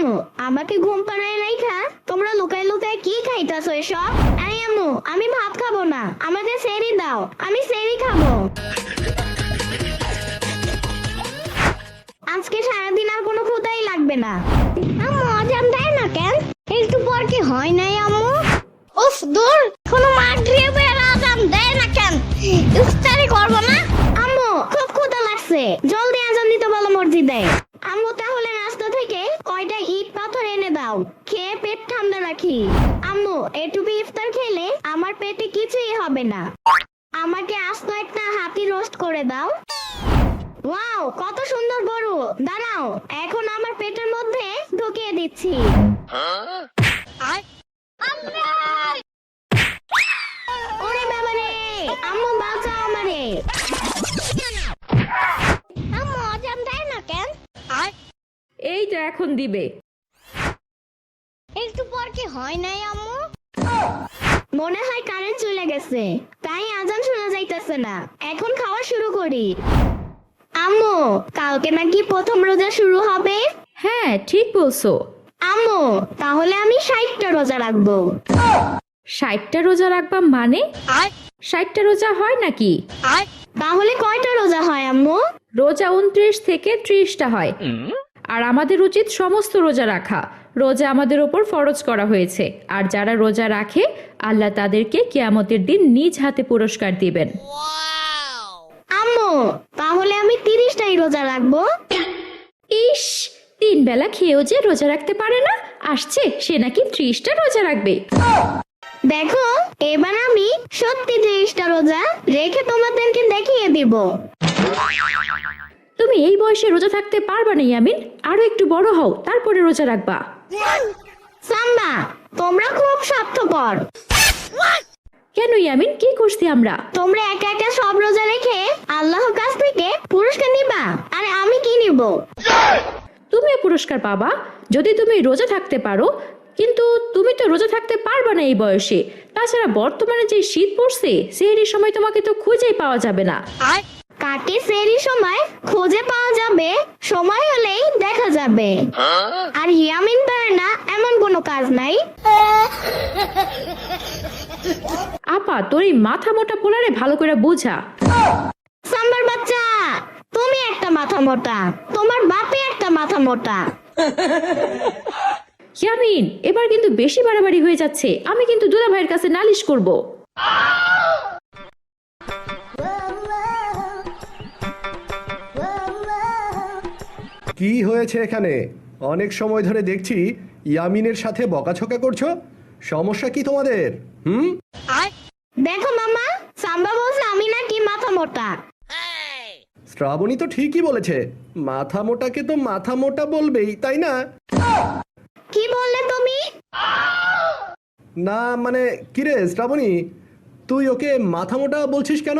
আম্মু, আমাকে ঘুম পাড়ায় রাইখা তোমরা লুকায় লুকায় কি খাইতাছো এসব? এই আম্মু, আমি ভাত খাবো না, আমাকে সেরি দাও, আমি সেরি খাবো। আজকে সারাদিন আর কোনো ক্ষুধাই লাগবে না। আম্মু আজান দেয় না কেন? একটু পর কি হয় নাই আম্মু? উফ দূর, কোনো মাগরিবের আজান দেয় না কেন? ইফতারি করবো না? আম্মু খুব ক্ষুধা লাগছে, জলদি আজান দিতে বলো মসজিদে। আম্মু তাহলে রাস্তা থেকে কয়টা ইট পাথর এনে দাও, খেয়ে পেট ঠান্ডা রাখি। আম্মু এটুকু ইফতার খেলে আমার পেটে কিছুই হবে না। আমাকে আস্ত একটা হাতি রোস্ট করে দাও। ওয়াও, কত সুন্দর গরু! দাঁড়াও, এখন আমার পেটের মধ্যে ঢুকিয়ে দিচ্ছি। ওরে বাবা রে, আম্মু বাঁচাও আমারে। আম্মু আজান দেয় না কেন? এই তো এখন দিবে। একটু পর কি হয় নাই আম্মু? মনে হয় কারেন্ট চলে গেছে, তাই আজান শোনা যাইতেছে না। এখন খাওয়া শুরু করি। আম্মু, কালকে নাকি প্রথম রোজা শুরু হবে? হ্যাঁ ঠিক বলছো। আম্মু, তাহলে আমি 60টা রোজা রাখবো। 60টা রোজা রাখবা মানে? 60টা রোজা হয় নাকি? তাহলে কয়টা রোজা হয় আম্মু? রোজা 29 থেকে 30টা হয়। আর আমাদের উচিত সমস্ত রোজা রাখা। রোজা আমাদের ওপর ফরজ করা হয়েছে, আর যারা রোজা রাখে আল্লাহ তাদেরকে কিয়ামতের দিন নিজ হাতে পুরস্কার দিবেন। আম্মু, তাহলে আমি 30টাই রোজা রাখবো। ইস, 3 বেলা খেয়েও যে রোজা রাখতে পারে না, আসছে সে নাকি 30টা রোজা রাখবে। দেখো, এবার আমি সত্যি 30টা রোজা রেখে তোমাদেরকে দেখিয়ে দিব। তুমি এই বয়সে রোজা থাকতে পারবা না ইয়ামিন, আরো একটু বড় হও তারপরে রোজা রাখবা। সাম্বা, তোমরা খুব স্বার্থপর। কেন ইয়ামিন, কি করছি আমরা? তোমরা একা একা সব রোজা রেখে আল্লাহর কাছ থেকে পুরস্কার নিবা, আরে আমি কি নিব? তুমিও পুরস্কার পাবা যদি তুমি রোজা থাকতে পারো, কিন্তু তুমি তো রোজা থাকতে পারবা না এই বয়সে। তাছাড়া বর্তমানে যে শীত পড়ছে, সেহরির সময় তোমাকে তো খুঁজেই পাওয়া যাবে না। কাকে সেরি সময় খুঁজে পাওয়া যাবে, সময় হলেই দেখা যাবে। আর ইয়ামিন পারে না এমন কোনো কাজ নাই। আপা, তোর এই মাথা মোটা পোলারে ভালো করে বোঝা। সাম্বার বাচ্চা, তুমি একটা মাথা মোটা, তোমার বাপে একটা মাথা মোটা। ইয়ামিন, এবার কিন্তু বেশি বাড়াবাড়ি হয়ে যাচ্ছে, আমি কিন্তু দুলা ভাইয়ের কাছে নালিশ করব। কি হয়েছে এখানে? অনেক সময় ধরে দেখছি ইয়ামিনের সাথে বকাঝকা করছো। সমস্যা কি তোমাদের? দেখো মামা, সাম্বা বলছে আমি নাকি মাথা মোটা। শ্রাবণী তো ঠিকই বলেছে, মাথা মোটাকে তো মাথা মোটা বলবেই, তাই না? কি বললে তুমি? না মানে, কিরে শ্রাবণী, তুই ওকে মাথা মোটা বলছিস কেন?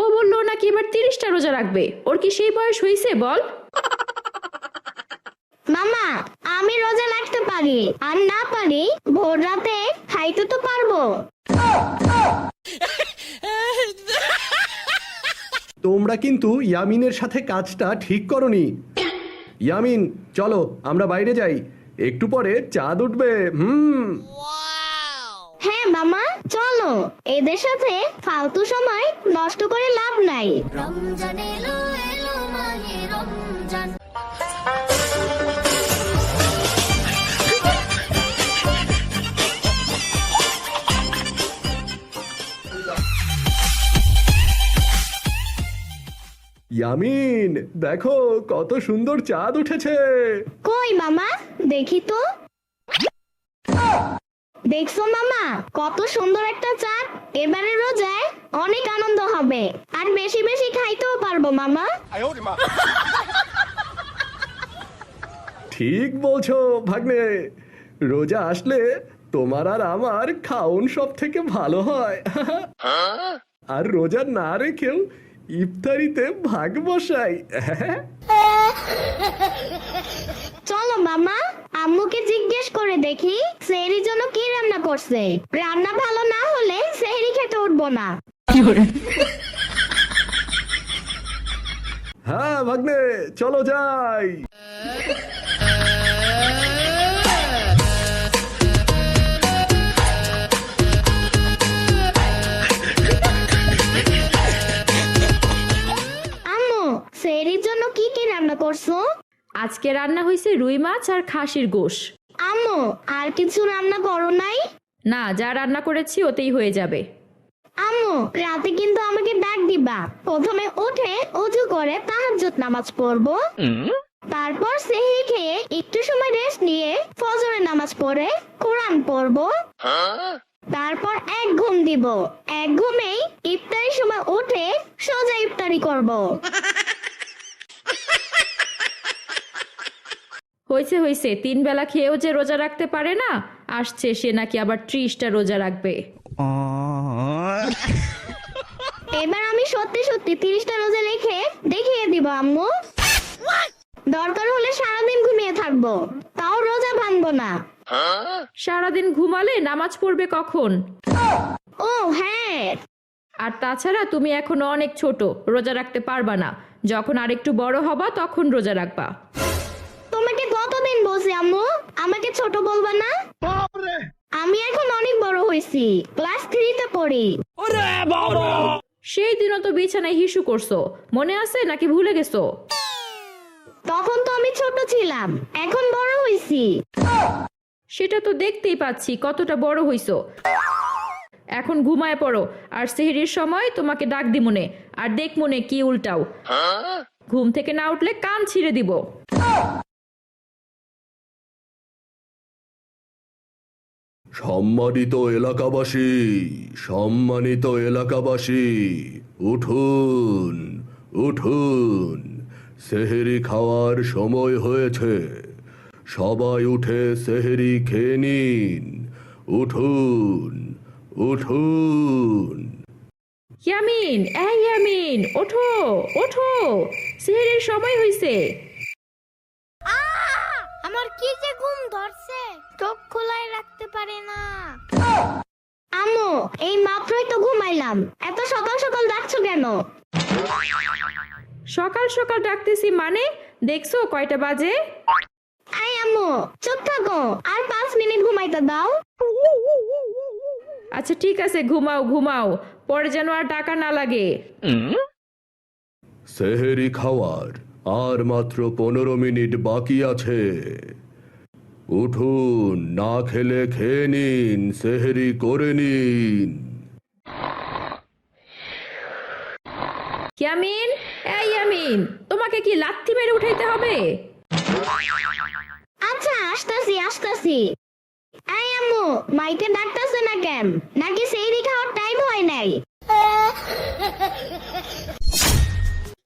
ও বললো নাকি এবার 30টা রোজা রাখবে। ওর কি সেই বয়স হয়েছে বল? মামা, আমি রোজা রাখতে পারি, আর না পারি ভোর রাতে খাইতে তো পারবো। তোমরা কিন্তু ইয়ামিনের সাথে কাজটা ঠিক করনি। ইয়ামিন, চলো আমরা বাইরে যাই, একটু পরে চাঁদ উঠবে। হ্যাঁ মামা, চলো, এদের সাথে ফালতু সময় নষ্ট করে লাভ নাই। রমজান এলো এলো মাহে রমজান। ইয়ামিন, দেখো কত সুন্দর চাঁদ উঠেছে। কই মামা, দেখি তো। দেখছো মামা, কত সুন্দর একটা চাঁদ। এবারে রোজায় অনেক আনন্দ হবে, আর বেশি বেশি খাইতেও পারবো মামা। ঠিক বলছো ভাগ্নে, রোজা আসলে তোমার আর আমার খাওন সব থেকে ভালো হয়। আর রোজা না রেখেও ইফতারিতে ভাগ বসাই। চলো মামা, আম্মুকে জিজ্ঞেস করে দেখি সেহরির জন্য কি রান্না করছে। রান্না ভালো না হলে সেহরি খেতে উঠবো না। হ্যাঁ ভাগ্নে, চলো যাই। আজকে রান্না হয়েছে রুই মাছ আর খাসির গোশ। আম্মু আর কিছু রান্না করো নাই? না, যা রান্না করেছি ওতেই হয়ে যাবে। আম্মু রাতে কিন্তু আমাকে ডাক দিবা। প্রথমে উঠে অজু করে তাহাজ্জুদ নামাজ পড়বো, তারপর সেহরি খেয়ে একটু সময় রেস্ট নিয়ে ফজরের নামাজ পড়ে কোরআন পড়বো, তারপর এক ঘুম দিব। এক ঘুমেই ইফতারির সময় উঠে সোজা ইফতারি করব। হয়েছে হয়েছে, 3 বেলা খেয়েও যে রোজা রাখতে পারে না, আসছে সে নাকি আবার 30টা রোজা রাখবে। এবার আমি সত্যি সত্যি 30টা রোজা রেখে দেখিয়ে দিব আম্মু। দরকার হলে সারাদিন ঘুমিয়ে থাকবো, তাও রোজা ভাঙবো না। সারাদিন ঘুমালে নামাজ পড়বে কখন? ও হ্যাঁ, আর তাছাড়া তুমি এখনো অনেক ছোট, রোজা রাখতে পারবা না। যখন আরেকটু বড় হবা তখন রোজা রাখবা। তোমাকে কতদিন বলছি আম্মু আমাকে ছোট বলবা না? আমি এখন অনেক বড় হয়েছি, ক্লাস 3-তে পড়ি। সেই দিনও তো বিছানায় হিসু করছো, মনে আছে নাকি ভুলে গেছো? তখন তো আমি ছোট ছিলাম, এখন বড় হয়েছি। সেটা তো দেখতেই পাচ্ছি কতটা বড় হইছো। এখন ঘুমায় পড়ো, আর সেহরির সময় তোমাকে ডাক দিমুনে, আর দেখ মনে কি উল্টাও। ঘুম থেকে না উঠলে কান ছিঁড়ে দিব। সম্মানিত এলাকাবাসী, সম্মানিত এলাকাবাসী, উঠুন উঠুন, সেহরি খাওয়ার সময় হয়েছে। সবাই উঠে সেহরি খেয়ে নিন। উঠুন উঠুন। ইয়ামিন, এই ইয়ামিন, ওঠো ওঠো, সেহরির সময় হইছে। আমার কি যে ঘুম ধরছে, চোখ খোলাই রাখতে পারি না। আম্মু এই মাত্রই তো ঘুমাইলাম, এত সকাল সকাল ডাকছো কেন? সকাল সকাল ডাকতেছি মানে, দেখছো কয়টা বাজে? আই আম্মু চুপ থাকো, আর 5 মিনিট ঘুমাইতে দাও। আচ্ছা ঠিক আছে, ঘুমাও ঘুমাও, পরে যেন আর টাকা না লাগে। সেহরি খাওয়ার আর মাত্র 15 মিনিট বাকি আছে। উঠুন, না খেলে খেয়ে নিন, সেহরি করে নিন। ইয়ামিন, এই ইয়ামিন, তোমাকে কি লাথি মেরে উঠাইতে হবে? আচ্ছা আসতাছি আসতাছি। আই আম্মু মাইকে ডাকতেছে না কেন? নাকি সেহরি খাওয়ার টাইম হয় নাই?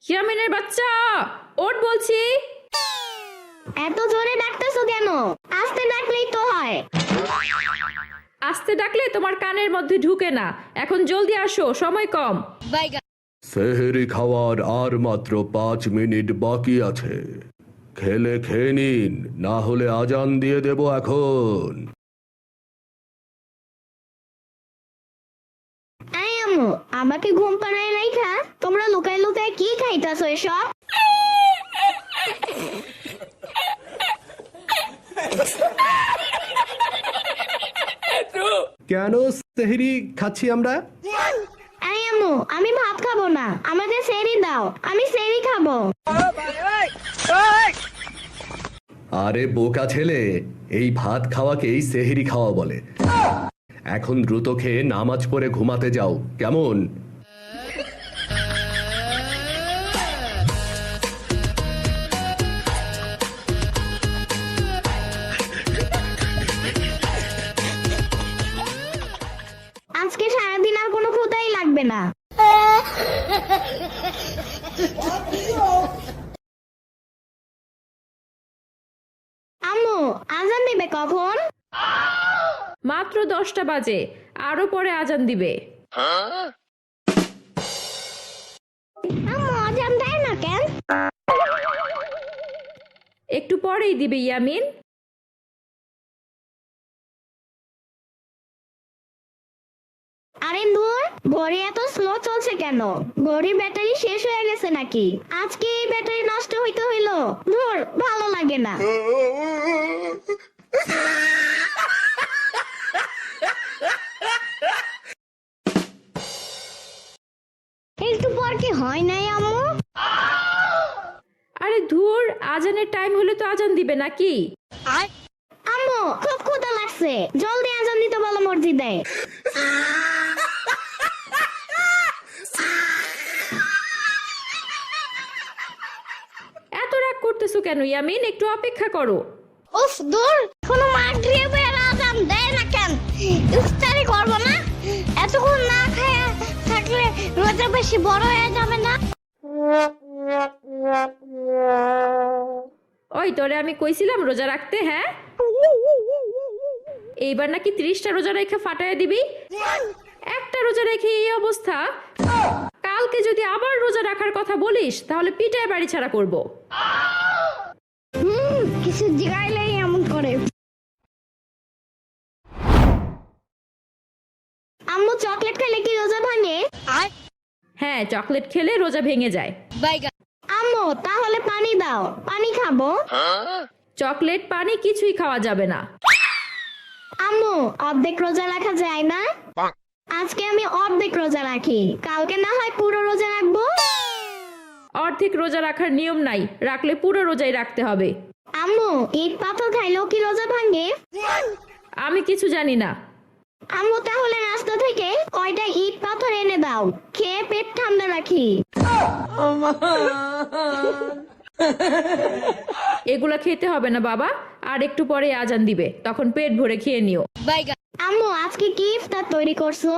ইয়ামিনের বাচ্চা, ওঠ বলছি। এত জোরে ডাকতেছো কেন? আস্তে ডাকলেই তো হয়। আস্তে ডাকলে তোমার কানের মধ্যে ঢুকে না। এখন জলদি আসো, সময় কম। সেহরি খাওয়ার আর মাত্র 5 মিনিট বাকি আছে। খেলে খেয়ে নিন, না হলে আজান দিয়ে দেব এখন। আই আম্মু আমাকে ঘুম পাড়ায় রাইখা তোমরা লুকায় লুকায় কি খাইতাছো এসব? কেন সেহরি খাচ্ছি আমরা? আই আম্মু আমি ভাত খাবো না, আমাকে সেহরি দাও, আমি সেহরি খাবো। আরে বোকা ছেলে, এই ভাত খাওয়াকেই সেহরি খাওয়া বলে। এখন দ্রুত খেয়ে নামাজ পড়ে ঘুমাতে যাও, কেমন? আজকে সারাদিন আর কোনো ক্ষুধাই লাগবে না। আম্মু আজান দিবে কখন? মাত্র 10টা বাজে, আরো পরে আজান দিবে। আম্মু আজান দেয় না কেন? একটু পরেই দিবে ইয়ামিন। আরে দূর, ঘড়ি এত স্লো চলছে কেন? ঘড়ির ব্যাটারি শেষ হয়ে গেছে নাকি? আজকে এই ব্যাটারি নষ্ট হইতে হইলো, ধুর ভালো লাগে না। একটু পর কি হয় নাই আম্মু? আরে ধুর, আজানের টাইম হলে তো আজান দিবে নাকি? আম্মু খুব ক্ষুধা লাগছে, জলদি আজান দিতে বলো মসজিদে। এত রাগ করতেছো কেন ইয়ামিন? একটু অপেক্ষা করো। উফ দূর, কোনো মাগরিবের আজান দেয় না কেন? ইফতারি করবো না? এতক্ষণ না খেয়ে থাকলে রোজা বেশি বড় হয়ে যাবে না? ওই তোরে আমি কইছিলাম রোজা রাখতে, হ্যাঁ? এইবার নাকি 30টা রোজা রেখে ফাটায় দিবি। একটা রোজা রেখে এই অবস্থা, কালকে যদি আবার রোজা রাখার কথা বলিস তাহলে পিটায় বাড়ি ছাড়া করব। কিছু জিগাইলেই এমন করে। আম্মু চকলেট খেলে কি রোজা ভাঙে? হ্যাঁ, চকলেট খেলে রোজা ভেঙে যায়। আম্মু তাহলে পানি দাও, পানি খাবো। চকলেট পানি কিছুই খাওয়া যাবে না। আম্মু অর্ধেক রোজা রাখা যায় না? আজকে আমি অর্ধেক রোজা রাখি, কালকে না হয় পুরো রোজা রাখবো। অর্ধেক রোজা রাখার নিয়ম নাই, রাখলে পুরো রোজাই রাখতে হবে। আম্মু ইট পাথর খাইলেও কি রোজা ভাঙে? আমি কিছু জানি না। আম্মু তাহলে রাস্তা থেকে কয়টা ইট পাথর এনে দাও, খেয়ে পেট ঠান্ডা রাখি। এগুলা খেতে হবে না বাবা, আর একটু পরে আজান দিবে, তখন পেট ভরে খেয়ে নিও। আম্মু আজকে কি ইফতার তৈরি করছো?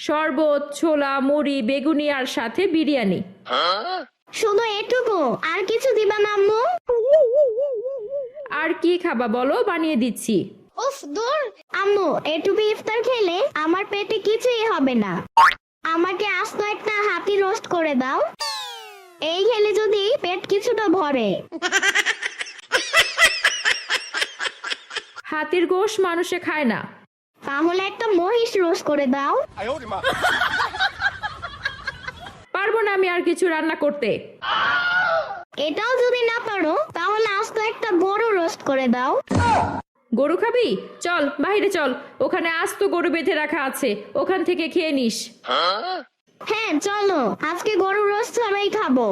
শরবত, ছোলা, মুড়ি, বেগুনি আর সাথে বিরিয়ানি। শুধু এটুকু, আর কিছু দিবা না আম্মু? আর কি খাবা বলো, বানিয়ে দিচ্ছি। উফ দূর, আম্মু এটুকু ইফতার খেলে আমার পেটে কিছুই হবে না। আমাকে আস্ত একটা হাতি রোস্ট করে দাও, এই খেলে যদি পেট কিছুটা ভরে। হাতির গোশ মানুষে খায় না। তাহলে একটা মহিষ রোস্ট করে দাও। পারবো না আমি আর কিছু রান্না করতে। এটাও যদি না পারো তাহলে আস্ত একটা গরু রোস্ট করে দাও। গরু খাবি? চল বাইরে চল, ওখানে আস্ত গরু বেঁধে রাখা আছে, ওখান থেকে খেয়ে নিস। হ্যাঁ চলো, আজকে গরু রোস্ট ছাড়াই খাবো।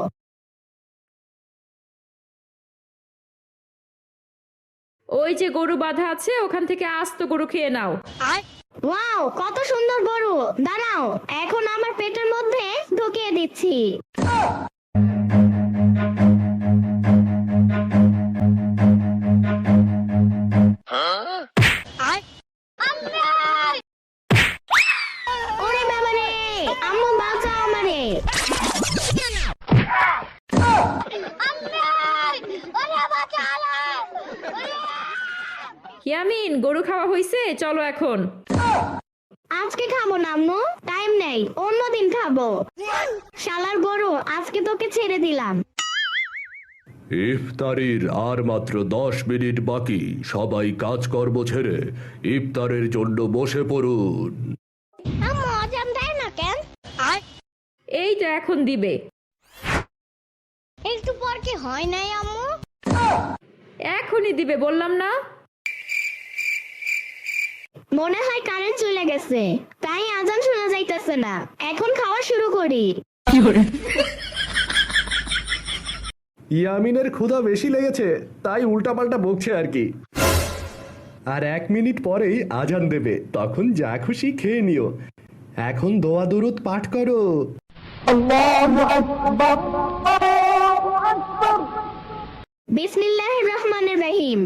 ওই যে গরু বাঁধা আছে, ওখান থেকে আস্ত গরু খেয়ে নাও। ওয়াও কত সুন্দর গরু, দাঁড়াও এখন আমার পেটের মধ্যে ঢুকিয়ে দিচ্ছি। ওরে বাবা রে, আম্মু বাঁচাও আমারে। ইয়ামিন, গরু খাওয়া হইছে, চলো এখন। আজকে খাবো না আম্মু, টাইম নেই, অন্যদিন খাবো। শালার গরু, আজকে তোকে ছেড়ে দিলাম। ইফতারির আর মাত্র 10 মিনিট বাকি, সবাই কাজকর্ম ছেড়ে ইফতারের জন্য বসে পড়ুন। আম্মু আজান দেয় না কেন? এই তো এখন দিবে। একটু পর কি হয় নাই আম্মু? এখনই দিবে বললাম না। মনে হয় কারেন্ট চলে গেছে, তাই আজান শোনা যাইতেছে না। এখন খাওয়া শুরু করি। ইয়ামিনের ক্ষুধা বেশি লেগেছে, তাই উল্টাপাল্টা বকছে আর কি। আর 1 মিনিট পরেই আজান দেবে, তখন যা খুশি খেয়ে নিও। এখন দোয়া দুরুদ পাঠ করো। বিসমিল্লাহির রহমানির রহিম।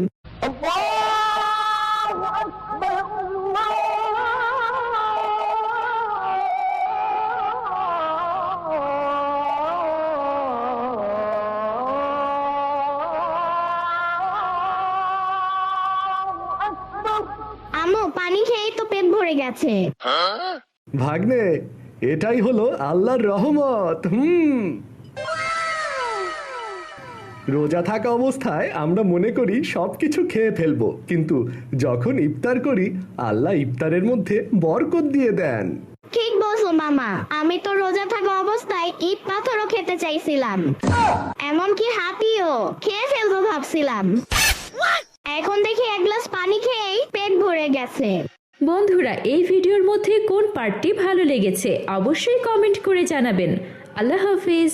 আম্মু পানি খেয়েই তো পেট ভরে গেছে। ভাগ্নে, এটাই হলো আল্লাহর রহমত। রোজা থাকা অবস্থায় আমরা মনে করি সবকিছু খেয়ে ফেলবো, কিন্তু যখন ইফতার করি আল্লাহ ইফতারের মধ্যে বরকত দিয়ে দেন। ঠিক বলছো মামা, আমি তো রোজা থাকা অবস্থায় ইট পাথরও খেতে চাইছিলাম, এমনকি হাতিও খেয়ে ফেলবো ভাবছিলাম। এখন দেখি 1 গ্লাস পানি খেয়েই পেট ভরে গেছে। বন্ধুরা, এই ভিডিওর মধ্যে কোন পার্টটি ভালো লেগেছে অবশ্যই কমেন্ট করে জানাবেন। আল্লাহ হাফিজ।